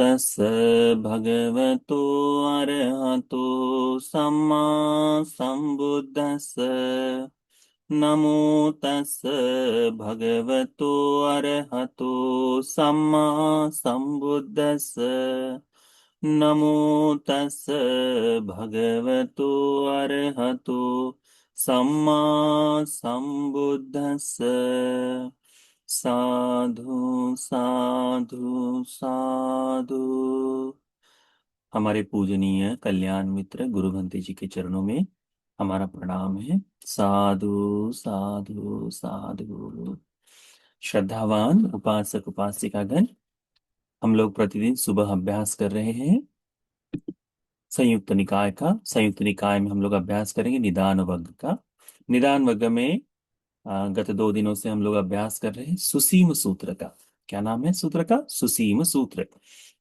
तस्स भगवतो अरहतो सम्मा संबुद्धस्स। नमो तस्स भगवतो अरहतो सम्मा संबुद्धस्स। नमो तस्स भगवतो अरहतो सम्मा संबुद्धस्स। साधु साधु साधु। हमारे पूजनीय कल्याण मित्र गुरु भंते जी के चरणों में हमारा प्रणाम है। साधु साधु साधु। श्रद्धावान उपासक उपासिकागण, हम लोग प्रतिदिन सुबह अभ्यास कर रहे हैं संयुक्त निकाय का। संयुक्त निकाय में हम लोग अभ्यास करेंगे निदान वर्ग का। निदान वर्ग में गत 2 दिनों से हम लोग अभ्यास कर रहे हैं सुसीम सूत्र का। क्या नाम है सूत्र का? सुसीम सूत्र।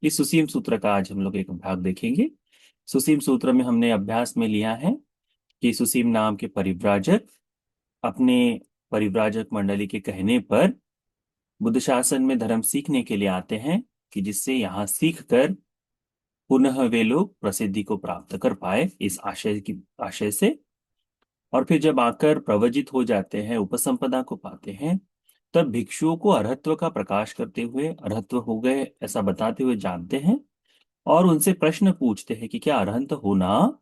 इस सुसीम सूत्र का आज हम लोग एक भाग देखेंगे। सुसीम सूत्र में हमने अभ्यास में लिया है कि सुसीम नाम के परिव्राजक अपने परिव्राजक मंडली के कहने पर बुद्ध शासन में धर्म सीखने के लिए आते हैं कि जिससे यहाँ सीख कर पुनः वे लोग प्रसिद्धि को प्राप्त कर पाए, इस आशय से। और फिर जब आकर प्रवजित हो जाते हैं, उपसंपदा को पाते हैं, तब भिक्षुओं को अरहत्व का प्रकाश करते हुए अरहत्व हो गए ऐसा बताते हुए जानते हैं और उनसे प्रश्न पूछते हैं कि क्या अरहंत होना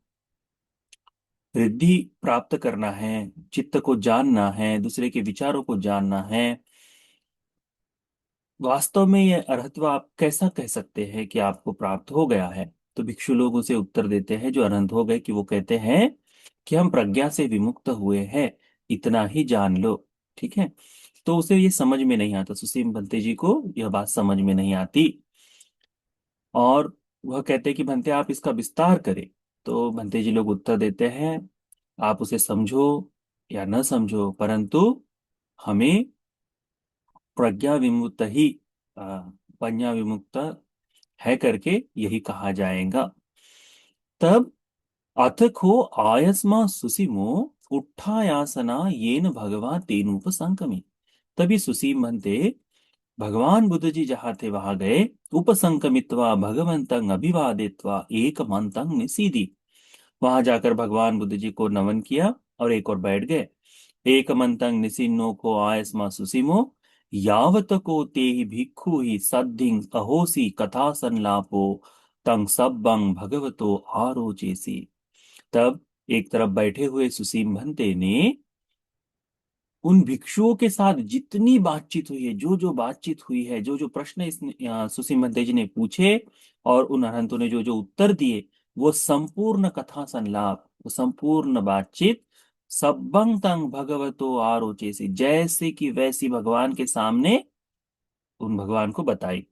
रिद्धि प्राप्त करना है, चित्त को जानना है, दूसरे के विचारों को जानना है, वास्तव में ये अरहत्व आप कैसा कह सकते हैं कि आपको प्राप्त हो गया है? तो भिक्षु लोग उसे उत्तर देते हैं जो अरहंत हो गए कि वो कहते हैं कि हम प्रज्ञा से विमुक्त हुए हैं, इतना ही जान लो। ठीक है। तो उसे ये समझ में नहीं आता, सुसीम भंते जी को यह बात समझ में नहीं आती और वह कहते हैं कि भंते आप इसका विस्तार करें। तो भंते जी लोग उत्तर देते हैं, आप उसे समझो या न समझो, परंतु हमें प्रज्ञा विमुक्त ही अ, प्रज्ञा विमुक्त है करके यही कहा जाएगा। तब अथ को आयस्मा सुसीमो उट्ठायासना येन भगवा तेनुपसंकमी। तभी सुसीम बनते भगवान बुद्ध जी जहां थे वहां गए, उपसंकमित्वा भगवंतं अभिवादित्वा एक मंतं निसीदी। वहां जाकर भगवान बुद्ध जी को नमन किया और एक और बैठ गए। एक मंतं निसिन्नो को आयस्मा सुसीमो यावत को ते ही भिक्खु ही सद्धिं अहोसी कथा संलापो तं सब्बं भगवतो आरोचेसी। तब एक तरफ बैठे हुए सुसीम भंते ने उन भिक्षुओं के साथ जितनी बातचीत हुई है, जो जो बातचीत हुई है, जो जो प्रश्न इस सुसीम भंते जी ने पूछे और उन अरहंतों ने जो जो उत्तर दिए, वो संपूर्ण कथा संलाप, वो संपूर्ण बातचीत सब्बं तंग भगवतो आरोचेसी, जैसे कि वैसी भगवान के सामने उन भगवान को बताई।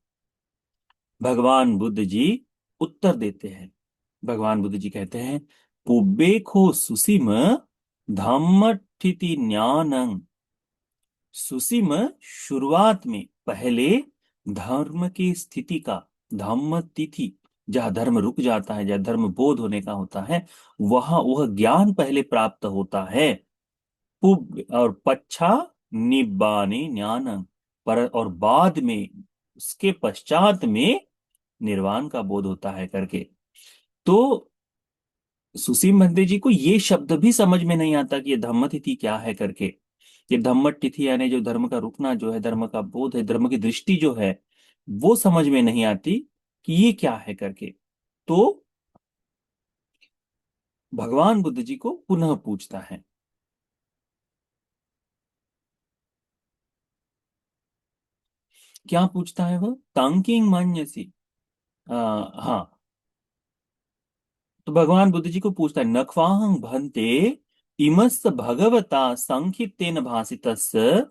भगवान बुद्ध जी उत्तर देते हैं। भगवान बुद्ध जी कहते हैं, पुब्बेखो सुसीम धम्मठिति ज्ञानं। सुसीम शुरुआत में पहले धर्म की स्थिति का, धम्म तिथि, जहाँ धर्म रुक जाता है, जहाँ धर्म बोध होने का होता है, वहां वह ज्ञान पहले प्राप्त होता है। पुब और पच्छा निब्बाने ज्ञान, पर और बाद में उसके पश्चात में निर्वाण का बोध होता है करके। तो सुसीम भंते जी को ये शब्द भी समझ में नहीं आता कि ये धम्म तिथि क्या है करके। ये धम्मट तिथि यानी जो धर्म का रुकना जो है, धर्म का बोध है, धर्म की दृष्टि जो है, वो समझ में नहीं आती कि ये क्या है करके। तो भगवान बुद्ध जी को पुनः पूछता है। क्या पूछता है वह? तांकिंग मान्यसी। हाँ। तो भगवान बुद्ध जी को पूछता है, नख्वाहं भंते इमस् भगवता संक्षिप्तेन भासितस्य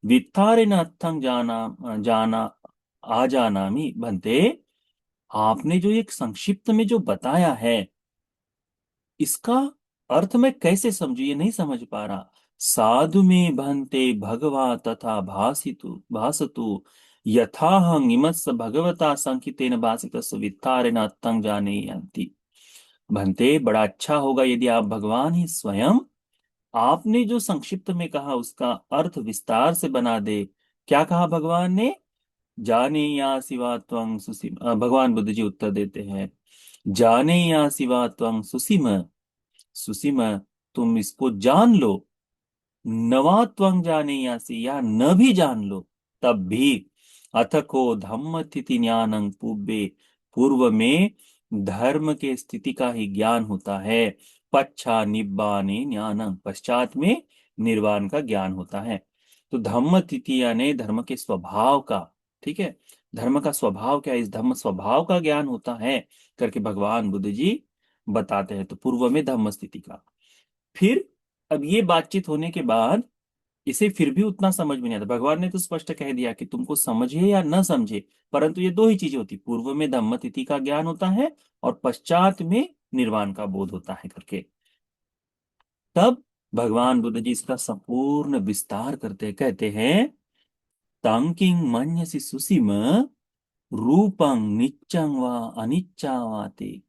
वित्तारेण अर्थं जाना जाना आजानामि भंते। आपने जो एक संक्षिप्त में जो बताया है, इसका अर्थ मैं कैसे समझू, ये नहीं समझ पा रहा। साधु में भंते भगवा तथा भासतु यथाहं इमस् भगवता संकितेन भासितस्य वित्तारेण अर्थं जानयन्ति। भंते बड़ा अच्छा होगा यदि आप भगवान ही स्वयं आपने जो संक्षिप्त में कहा उसका अर्थ विस्तार से बना दे। क्या कहा भगवान ने? जाने या सिवा त्वं सुसीम, भगवान बुद्ध जी उत्तर देते हैं, जाने या सिवा त्वं सुसीम, सुसीम तुम इसको जान लो, नवा त्वं जाने यासी, या न भी जान लो तब भी, अथ को धम्म स्थिति ज्ञानं पूर्वे, पूर्व में धर्म के स्थिति का ही ज्ञान होता है, पश्चा निब्बाने ज्ञानं, पश्चात में निर्वाण का ज्ञान होता है। तो धम्म स्थिति यानी धर्म के स्वभाव का, ठीक है, धर्म का स्वभाव क्या है, इस धर्म स्वभाव का ज्ञान होता है करके भगवान बुद्ध जी बताते हैं। तो पूर्व में धम्म स्थिति का, फिर अब ये बातचीत होने के बाद इसे फिर भी उतना समझ में नहीं आता। भगवान ने तो स्पष्ट कह दिया कि तुमको समझे या न समझे, परंतु ये दो ही चीजें होती, पूर्व में धम्म तिथि का ज्ञान होता है और पश्चात में निर्वाण का बोध होता है करके। तब भगवान बुद्ध जी इसका संपूर्ण विस्तार करते कहते हैं, तांकिंग मन्यसि सुसीम, रूपं निच्चं वा अनिच्चा वा ते,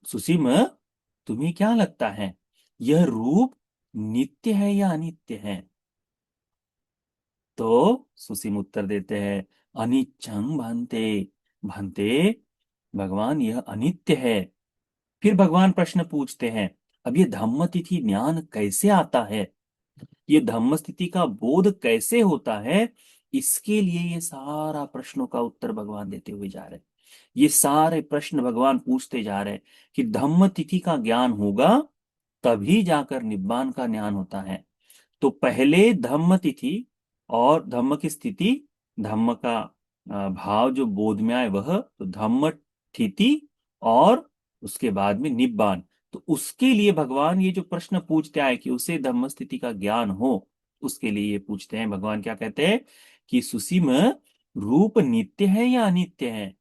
सुसीम तुम्हें क्या लगता है, यह रूप नित्य है या अनित्य है? तो सुसीम उत्तर देते हैं, अनिच्छं भान्ते, भान्ते भगवान यह अनित्य है। फिर भगवान प्रश्न पूछते हैं, अब ये धम्म तिथि ज्ञान कैसे आता है, ये धम्म स्थिति का बोध कैसे होता है, इसके लिए ये सारा प्रश्नों का उत्तर भगवान देते हुए जा रहे हैं। ये सारे प्रश्न भगवान पूछते जा रहे हैं कि धम्म तिथि का ज्ञान होगा तभी जाकर निब्बान का ज्ञान होता है। तो पहले धम्म तिथि और धम्म की स्थिति, धम्म का भाव जो बोध में आए वह, तो धम्म स्थिति, और उसके बाद में निब्बान। तो उसके लिए भगवान ये जो प्रश्न पूछते आए कि उसे धम्म स्थिति का ज्ञान हो, उसके लिए ये पूछते हैं। भगवान क्या कहते हैं कि सुसीम रूप नित्य है या अनित्य है?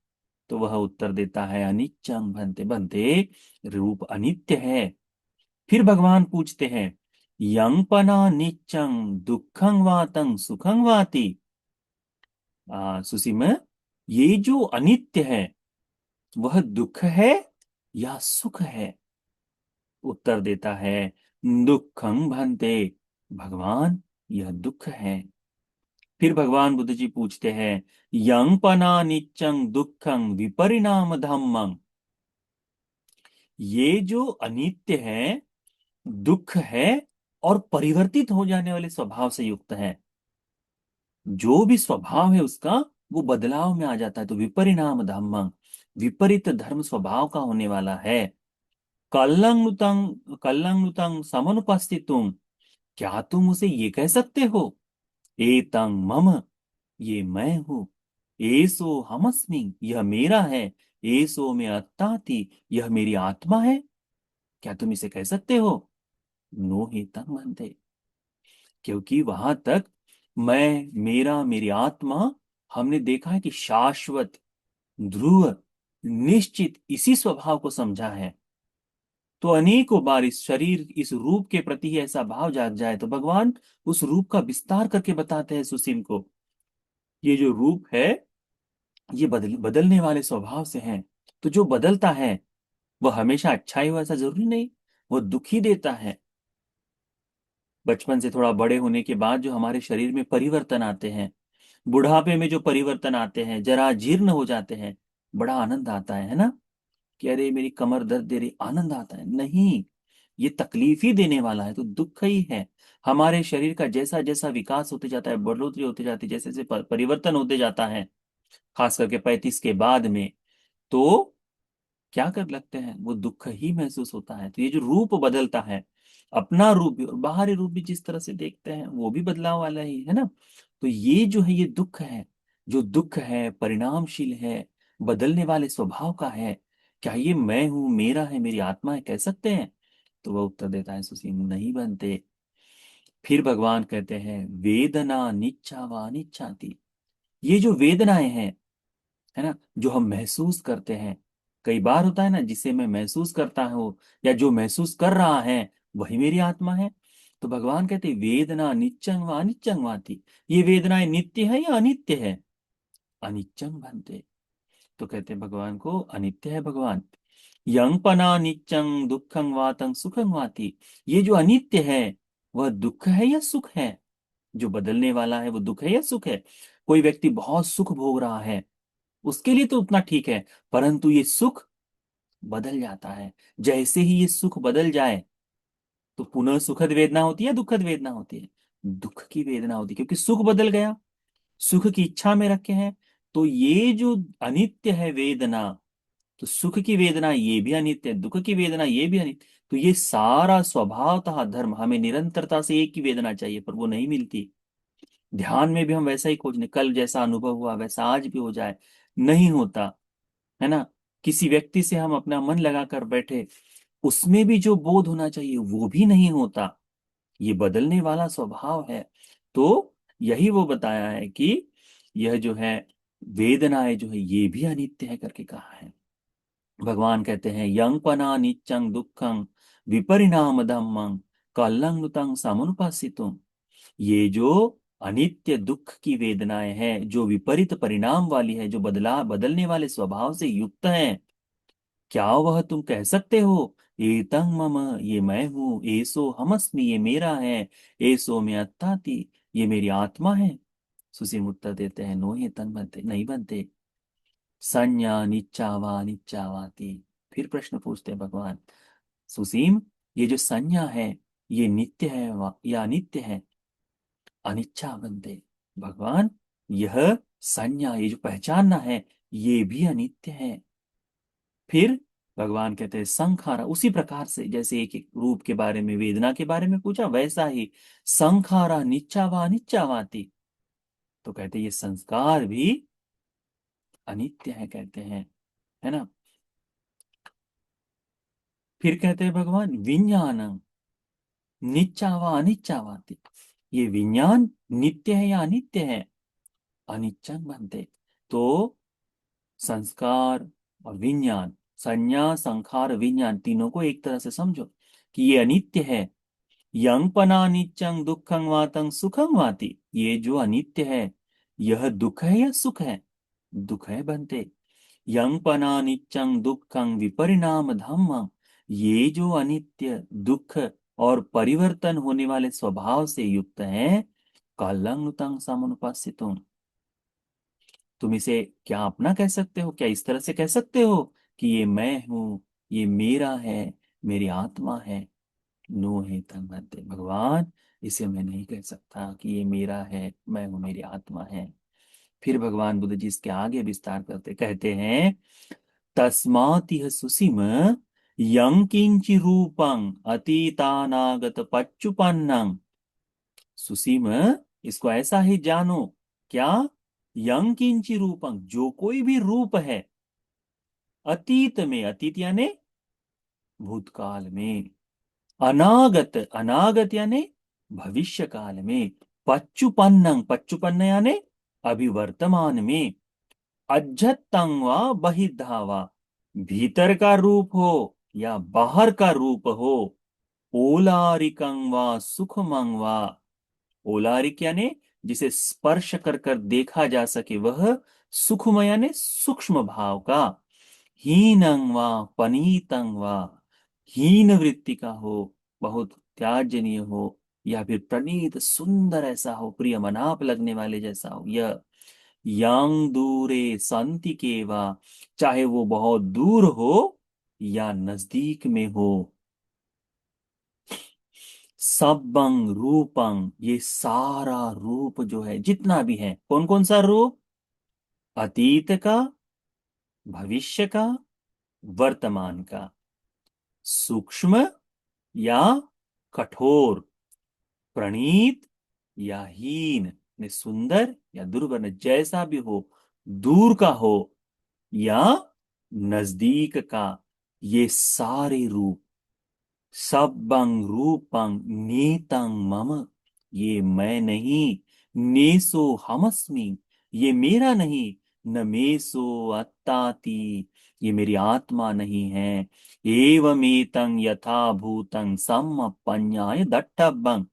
तो वह उत्तर देता है, अनिच्चं भन्ते, भन्ते रूप अनित्य है। फिर भगवान पूछते हैं, यंपना निच्चं दुखं वातं सुखं वाति, सुसीम ये जो अनित्य है वह दुख है या सुख है? उत्तर देता है, दुखं भन्ते, भगवान यह दुख है। फिर भगवान बुद्ध जी पूछते हैं, यंपना निच्चं दुखं विपरिणाम धम्मं, ये जो अनित्य है, दुख है और परिवर्तित हो जाने वाले स्वभाव से युक्त है, जो भी स्वभाव है उसका वो बदलाव में आ जाता है, तो विपरिणाम धम्मं, विपरीत धर्म स्वभाव का होने वाला है। कल्लंगुतंग कल्लंगुतंग समनुपस्थितुम, क्या तुम उसे ये कह सकते हो, एतंग मम, ये मैं हूं, एसो हमस्मि, यह मेरा है, एसो में अत्ताति, यह मेरी आत्मा है, क्या तुम इसे कह सकते हो? नो ही तंग बनते, क्योंकि वहां तक मैं, मेरा, मेरी आत्मा, हमने देखा है कि शाश्वत, ध्रुव, निश्चित इसी स्वभाव को समझा है। तो अनेकों बार इस शरीर, इस रूप के प्रति ही ऐसा भाव जाग जाए तो भगवान उस रूप का विस्तार करके बताते हैं सुसीम को, ये जो रूप है ये बदलने वाले स्वभाव से है। तो जो बदलता है वह हमेशा अच्छा ही हो ऐसा जरूरी नहीं, वो दुख ही देता है। बचपन से थोड़ा बड़े होने के बाद जो हमारे शरीर में परिवर्तन आते हैं, बुढ़ापे में जो परिवर्तन आते हैं, जरा जीर्ण हो जाते हैं, बड़ा आनंद आता है ना, कि अरे मेरी कमर दर्द दे रही, आनंद आता है? नहीं, ये तकलीफ ही देने वाला है, तो दुख ही है। हमारे शरीर का जैसा जैसा विकास होते जाता है, बढ़ोतरी होती जाती है, जैसे जैसे परिवर्तन होते जाता है, खास करके 35 के बाद में, तो क्या कर लगते हैं, वो दुख ही महसूस होता है। तो ये जो रूप बदलता है, अपना रूप भी और बाहरी रूप भी जिस तरह से देखते हैं वो भी बदलाव वाला ही है ना। तो ये जो है ये दुख है, जो दुख है परिणामशील है, बदलने वाले स्वभाव का है, क्या ये मैं हूं, मेरा है, मेरी आत्मा है, कह सकते हैं? तो वह उत्तर देता है, सुसीम नहीं बनते। फिर भगवान कहते हैं, वेदना निच्छा व अनिच्छाति, ये जो वेदनाएं हैं, है ना, जो हम महसूस करते हैं, कई बार होता है ना, जिसे मैं महसूस करता हूं या जो महसूस कर रहा है वही मेरी आत्मा है। तो भगवान कहते हैं, वेदना नित्यं व अनित्यं वाति, ये वेदनाएं नित्य है या अनित्य है? अनित्यं भन्ते, तो कहते हैं भगवान को अनित्य है भगवान। यंपना नित्यं दुखं वातं सुखं वाति, ये जो अनित्य है वह दुख है या सुख है, जो बदलने वाला है वो दुख है या सुख है? कोई व्यक्ति बहुत सुख भोग रहा है, उसके लिए तो उतना ठीक है, परंतु ये सुख बदल जाता है। जैसे ही ये सुख बदल जाए तो पुनः सुखद वेदना होती है, दुखद वेदना होती है, दुख की वेदना होती है, क्योंकि सुख बदल गया, सुख की इच्छा में रखे हैं। तो ये जो अनित्य है वेदना, तो सुख की वेदना ये भी अनित्य है, दुख की वेदना ये भी अनित्य। तो ये सारा स्वभावतः धर्म, हमें निरंतरता से एक ही वेदना चाहिए, पर वो नहीं मिलती। ध्यान में भी हम वैसा ही खोजने, कल जैसा अनुभव हुआ वैसा आज भी हो जाए, नहीं होता, है ना। किसी व्यक्ति से हम अपना मन लगा कर बैठे, उसमें भी जो बोध होना चाहिए वो भी नहीं होता। ये बदलने वाला स्वभाव है। तो यही वो बताया है कि यह जो है वेदनाएं जो है ये भी अनित्य है करके कहा है। भगवान कहते हैं यंग पना निच्चंग दुखंग विपरिणाम धम्मंग कलंग समुपस्थितुम। ये जो अनित्य दुख की वेदनाएं हैं, जो विपरीत परिणाम वाली है, जो बदलने वाले स्वभाव से युक्त है, क्या वह तुम कह सकते हो एतं मम, ये मैं हूं, एसो हमस्मि, ये मेरा है, एसो में अत्ताति, ये मेरी आत्मा है। सुसीम उत्तर देते हैं नो, ये तन बनते नहीं बनते। संज्ञा निच्चावाती। फिर प्रश्न पूछते हैं भगवान, सुसीम, ये जो संज्ञा है ये नित्य है या अनित्य है? अनिच्छा बनते भगवान, यह संज्ञा, ये जो पहचानना है ये भी अनित्य है। फिर भगवान कहते हैं संखारा, उसी प्रकार से जैसे एक एक रूप के बारे में, वेदना के बारे में पूछा, वैसा ही संखारा निच्चावाती। तो कहते हैं ये संस्कार भी अनित्य है, कहते हैं, है ना। फिर कहते हैं भगवान विज्ञानं अनिच्चावाती, ये विज्ञान नित्य है या अनित्य है? अनिच्चं बनते। तो संस्कार और विज्ञान, संज्ञा संखार विज्ञान, तीनों को एक तरह से समझो कि ये अनित्य है। यंग पना नित्यं दुखं वातं सुखं वाति, ये जो अनित्य है यह दुख है या सुख है? दुख है बनते। यंग पना नित्यं दुखं विपरिणाम धम्मं, ये जो अनित्य दुख और परिवर्तन होने वाले स्वभाव से युक्त है, कालंग तंग समुपस्थितुम, तुम इसे क्या अपना कह सकते हो? क्या इस तरह से कह सकते हो कि ये मैं हूं, ये मेरा है, मेरी आत्मा है? नो है तन्मध्य भगवान, इसे मैं नहीं कह सकता कि ये मेरा है, मैं हूं, मेरी आत्मा है। फिर भगवान बुद्ध जी इसके आगे विस्तार करते कहते हैं तस्मात् यह सुसीम यं किंचि रूपं अतीतानागत पच्चुपन्नं। सुसीम, इसको ऐसा ही जानो, क्या? यं किंचि रूपं, जो कोई भी रूप है, अतीत में, अतीत यानी भूतकाल में, अनागत, अनागत यानी भविष्य काल में, पच्चुपन्नं, पच्चुपन्न यानी अभी वर्तमान में, अज्झत्तं वा बहिद्धा वा, भीतर का रूप हो या बाहर का रूप हो, ओलारिकं वा सुखमं वा, ओलारिक यानी जिसे स्पर्श कर कर देखा जा सके वह, सुखमय यानी सूक्ष्म भाव का, हीनं वा पनीतं वा, हीन वृत्ति का हो, बहुत त्याजनीय हो, या फिर प्रणीत सुंदर ऐसा हो, प्रिय मनाप लगने वाले जैसा हो, यह yang दूरे संति के वा, चाहे वो बहुत दूर हो या नजदीक में हो, सबंग रूपंग, ये सारा रूप जो है जितना भी है, कौन कौन सा रूप? अतीत का, भविष्य का, वर्तमान का, सूक्ष्म या कठोर, प्रणीत या हीन, ने सुंदर या दुर्वर्ण, जैसा भी हो, दूर का हो या नजदीक का, ये सारे रूप, सबंग रूपंग नीतंग मम, ये मैं नहीं, नेसो हमस्मि, ये मेरा नहीं, न मेसो अत्ताति, ये मेरी आत्मा नहीं है, एवमेतं यथा भूतं सम्पन्याय दट्टभं।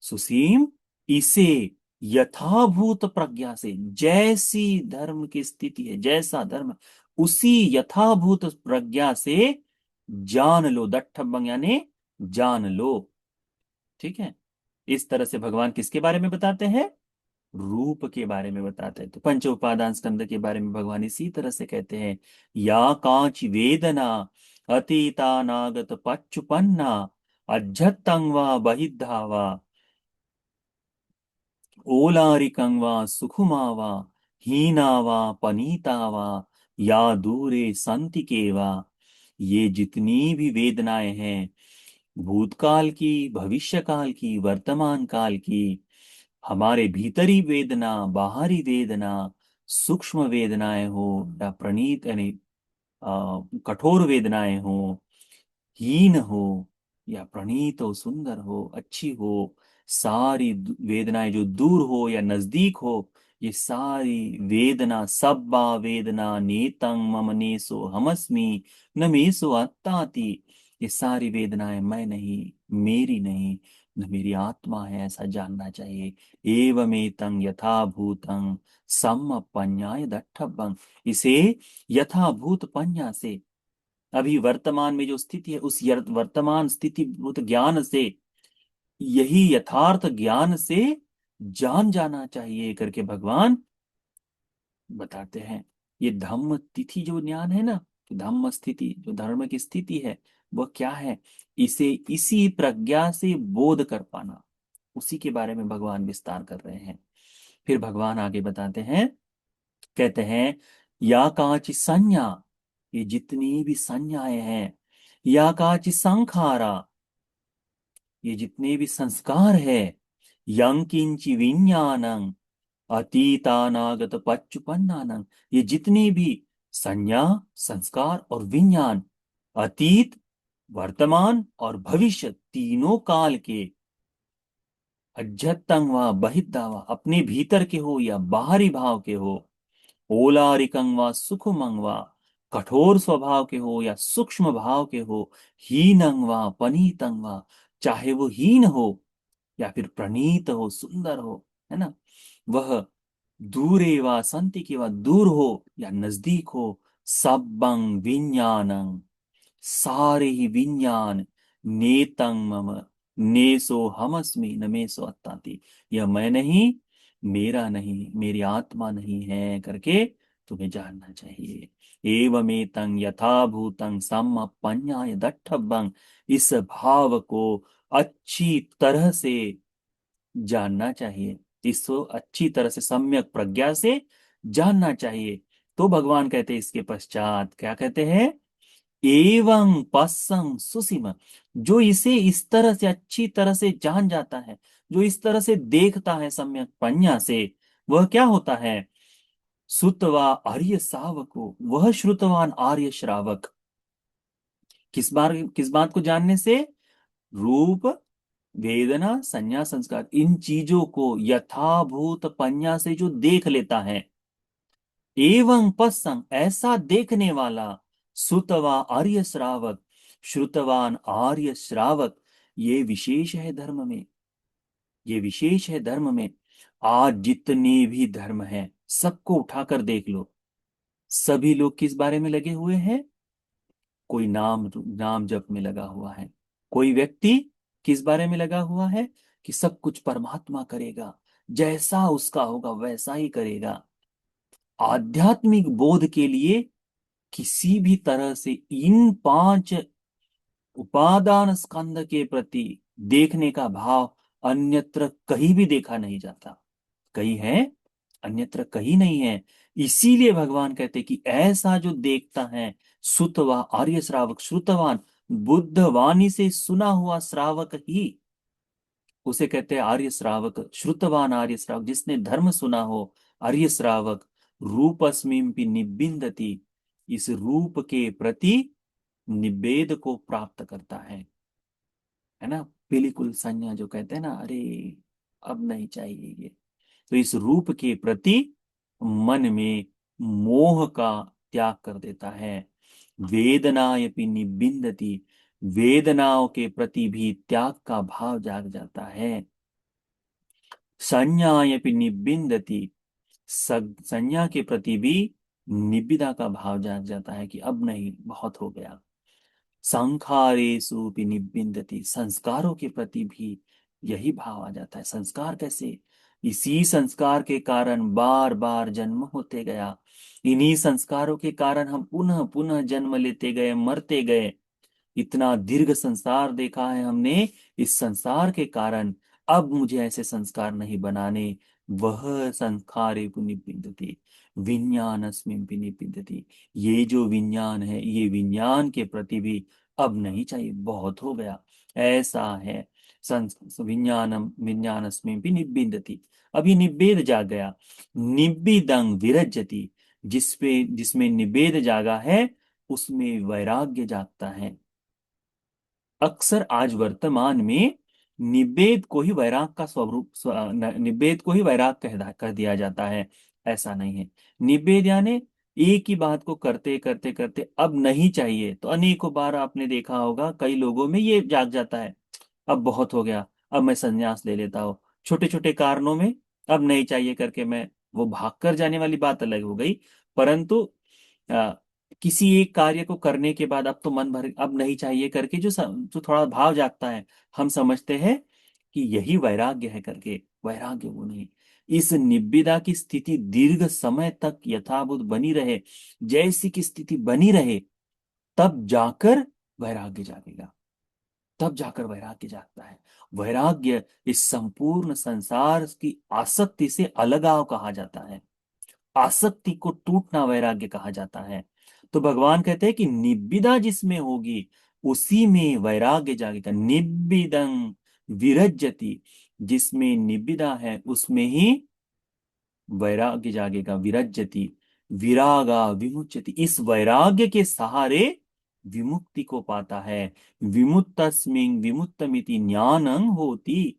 सुसीम, इसे यथाभूत प्रज्ञा से, जैसी धर्म की स्थिति है, जैसा धर्म, उसी यथाभूत प्रज्ञा से जान लो, दट्ठभंग यानी जान लो। ठीक है, इस तरह से भगवान किसके बारे में बताते हैं? रूप के बारे में बताते हैं। तो पंच उपादान स्कंद के बारे में भगवान इसी तरह से कहते हैं, या कांच वेदना अतीतानागत पच्चुपन्ना अज्झत्तं वा बहिद्धा वा ओलारिकं वा सुखुमा वा हीना वा पनीता वा या दूरे संति के वा। ये जितनी भी वेदनाएं हैं, भूतकाल की, भविष्य काल की, वर्तमान काल की, हमारे भीतरी वेदना, बाहरी वेदना, सूक्ष्म वेदनाएं हो या प्रणीत यानी कठोर वेदनाएं हो, हीन हो या प्रणीत हो, सुंदर हो, अच्छी हो, सारी वेदनाएं जो दूर हो या नजदीक हो, ये सारी वेदना, सब्बा वेदना नेतं मम नेसो हमस्मि न मेसो अत्ताति। ये सारी वेदनाएं मैं नहीं, मेरी नहीं, न मेरी आत्मा है, ऐसा जानना चाहिए। एवमेतं यथाभूतं सम्मपन्याय दट्ठभ्भं। इसे यथाभूत पन्या से, अभी वर्तमान में जो स्थिति है उस वर्तमान स्थिति भूत ज्ञान से, यही यथार्थ ज्ञान से जान जाना चाहिए करके भगवान बताते हैं। ये धम्म तिथि जो ज्ञान है ना, धम्म स्थिति जो धर्म की स्थिति है, वह क्या है, इसे इसी प्रज्ञा से बोध कर पाना, उसी के बारे में भगवान विस्तार कर रहे हैं। फिर भगवान आगे बताते हैं, कहते हैं, या काची संज्ञा, ये जितनी भी संज्ञाएं हैं, या काची संखारा, ये जितने भी संस्कार है, यं किंची विज्ञानं अतीतानागत पच्चुपन्नानं, ये जितने भी संज्ञा, संस्कार और विज्ञान, अतीत, वर्तमान और भविष्य तीनों काल के, अज्ञत्तं व बहिद्धा वा, अपने भीतर के हो या बाहरी भाव के हो, ओलारिकं वा सुखमं वा, कठोर स्वभाव के हो या सूक्ष्म भाव के हो, हीनं वा पनीतं वा, चाहे वो हीन हो या फिर प्रणीत हो, सुंदर हो, है ना, वह दूरे वा संति के वा दूर हो या नजदीक हो, सब्बं विज्ञानं, सारे ही विज्ञान, नेतं मम नेसो हमस्मि न मेसो अत्ताति, यह मैं नहीं, मेरा नहीं, मेरी आत्मा नहीं है करके तुम्हें जानना चाहिए। एवमेतं यथाभूतं सम्मपन्याय दट्ठभ्भं, इस भाव को अच्छी तरह से जानना चाहिए, इसको अच्छी तरह से सम्यक प्रज्ञा से जानना चाहिए। तो भगवान कहते हैं इसके पश्चात, क्या कहते हैं, एवं पसंग सुसीम, जो इसे इस तरह से अच्छी तरह से जान जाता है, जो इस तरह से देखता है सम्यक प्रज्ञा से, वह क्या होता है, श्रुतवा आर्य श्रावको, वह श्रुतवान आर्य श्रावक, किस बात को जानने से, रूप, वेदना, संज्ञा, संस्कार, इन चीजों को यथाभूत पन्या से जो देख लेता है, एवं पसंग, ऐसा देखने वाला, श्रुतवा आर्य श्रावक, श्रुतवान आर्य श्रावक, ये विशेष है धर्म में, ये विशेष है धर्म में। आज जितने भी धर्म हैं सबको उठाकर देख लो, सभी लोग किस बारे में लगे हुए हैं, कोई नाम नाम जप में लगा हुआ है, कोई व्यक्ति किस बारे में लगा हुआ है कि सब कुछ परमात्मा करेगा, जैसा उसका होगा वैसा ही करेगा। आध्यात्मिक बोध के लिए किसी भी तरह से इन पांच उपादान स्कंद के प्रति देखने का भाव अन्यत्र कहीं भी देखा नहीं जाता। कहीं है, अन्यत्र कहीं नहीं है। इसीलिए भगवान कहते कि ऐसा जो देखता है, सुतवा आर्य श्रावक, श्रुतवान, बुद्ध वाणी से सुना हुआ श्रावक ही, उसे कहते हैं आर्य श्रावक, श्रुतवान आर्य श्रावक, जिसने धर्म सुना हो, आर्य श्रावक, रूपस्मिंपि निबिंदति, इस रूप के प्रति निवेद को प्राप्त करता है ना, बिल्कुल संज्ञा जो कहते हैं ना, अरे अब नहीं चाहिए ये, तो इस रूप के प्रति मन में मोह का त्याग कर देता है। वेदनायपि निबिंदति, वेदनाओं के प्रति भी त्याग का भाव जाग जाता है। संज्ञायपि निबिंदति, संज्ञा के प्रति भी निबिदा का भाव जाग जाता है कि अब नहीं, बहुत हो गया। संखारेषु भी निबिंदति, संस्कारों के प्रति भी यही भाव आ जाता है। संस्कार कैसे, इसी संस्कार के कारण बार बार जन्म होते गया। इन्हीं संस्कारों के कारण हम पुनः पुनः जन्म लेते गए, मरते गए। इतना दीर्घ संसार देखा है हमने। इस संसार के कारण अब मुझे ऐसे संस्कार नहीं बनाने। वह संस्कारे निपिंदति विज्ञान अस्मिन् निपिंदति। ये जो विज्ञान है, ये विज्ञान के प्रति भी अब नहीं चाहिए, बहुत हो गया। ऐसा है विज्ञानम विज्ञानस्मिन् निबिंदति। अभी निबेद जाग गया। निबिदं विरज्यति। जिसमें निबेद जागा है, उसमें वैराग्य जागता है। अक्सर आज वर्तमान में निबेद को ही वैराग का स्वरूप निबेद को ही वैराग कह दिया जाता है। ऐसा नहीं है। निबेद यानी एक ही बात को करते करते करते अब नहीं चाहिए, तो अनेकों बार आपने देखा होगा कई लोगों में ये जाग जाता है, अब बहुत हो गया, अब मैं संन्यास ले लेता हूँ। छोटे छोटे कारणों में अब नहीं चाहिए करके मैं, वो भाग कर जाने वाली बात अलग हो गई। परंतु आ, किसी एक कार्य को करने के बाद अब तो मन भर, अब नहीं चाहिए करके जो थोड़ा भाव जागता है, हम समझते हैं कि यही वैराग्य है करके। वैराग्य वो नहीं। इस निब्बिदा की स्थिति दीर्घ समय तक यथावत बनी रहे, जैसी की स्थिति बनी रहे, तब जाकर वैराग्य जागेगा। तब जाकर वैराग्य जागता है। वैराग्य इस संपूर्ण संसार की आसक्ति से अलगाव कहा जाता है। आसक्ति को टूटना वैराग्य कहा जाता है। तो भगवान कहते हैं कि निब्बिदा जिसमें होगी, उसी में वैराग्य जागेगा। निब्बिदं विरज्यति। जिसमें निब्बिदा है उसमें ही वैराग्य जागेगा। विरज्यति विरागा विमुच्यति। इस वैराग्य के सहारे विमुक्ति को पाता है। विमुक्तस्मिं विमुक्तमिति ज्ञानं होती।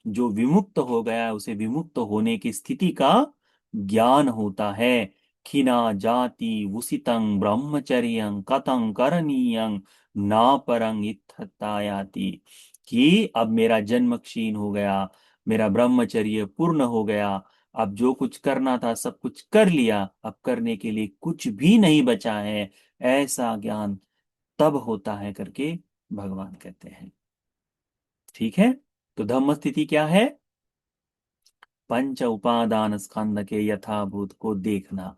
जो विमुक्त हो गया है, उसे विमुक्त होने की स्थिति का ज्ञान होता है। खिना जाति वुसितं ब्रह्मचर्यं कथं करणीयं ना परं इत्थतायाति। कि अब मेरा जन्म क्षीण हो गया, मेरा ब्रह्मचर्य पूर्ण हो गया, अब जो कुछ करना था सब कुछ कर लिया, अब करने के लिए कुछ भी नहीं बचा है। ऐसा ज्ञान तब होता है करके भगवान कहते हैं। ठीक है। तो धम्म स्थिति क्या है? पंच उपादान स्कंद के यथाभूत को देखना,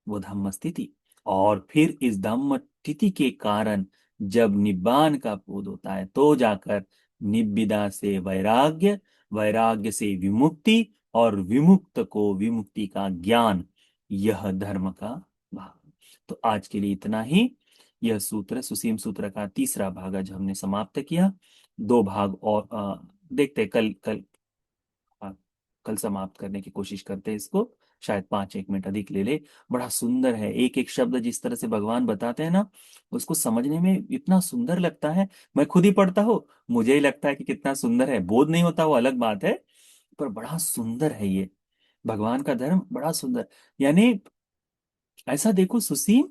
वो धम्म स्थिति। और फिर इस धम्म स्थिति के कारण जब निब्बान का बोध होता है, तो जाकर निब्बिदा से वैराग्य, वैराग्य से विमुक्ति, और विमुक्त को विमुक्ति का ज्ञान। यह धर्म का भाग। तो आज के लिए इतना ही। यह सूत्र सुसीम सूत्र का तीसरा भाग आज हमने समाप्त किया। दो भाग और देखते हैं, कल कल हाँ, कल समाप्त करने की कोशिश करते हैं इसको। शायद 5-1 मिनट अधिक ले ले। बड़ा सुंदर है, एक एक शब्द जिस तरह से भगवान बताते हैं ना, उसको समझने में इतना सुंदर लगता है। मैं खुद ही पढ़ता हूँ, मुझे ही लगता है कि कितना सुंदर है। बोध नहीं होता वो अलग बात है, पर बड़ा सुंदर है ये। भगवान का धर्म बड़ा सुंदर। यानी ऐसा देखो, सुसीम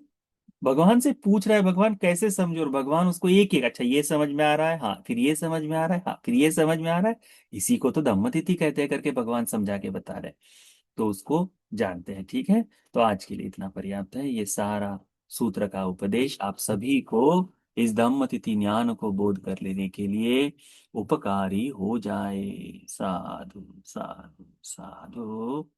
भगवान से पूछ रहा है, भगवान कैसे समझो, और भगवान उसको एक एक, अच्छा ये समझ में आ रहा है, हाँ फिर ये समझ में आ रहा है, हाँ फिर ये समझ में आ रहा है। इसी को तो धम्मतिथि कहते हैं करके भगवान समझा के बता रहे हैं। तो उसको जानते हैं। ठीक है। तो आज के लिए इतना पर्याप्त है। ये सारा सूत्र का उपदेश आप सभी को इस धम्मतिथि ज्ञान को बोध कर लेने के लिए उपकारी हो जाए। साधु साधु साधु।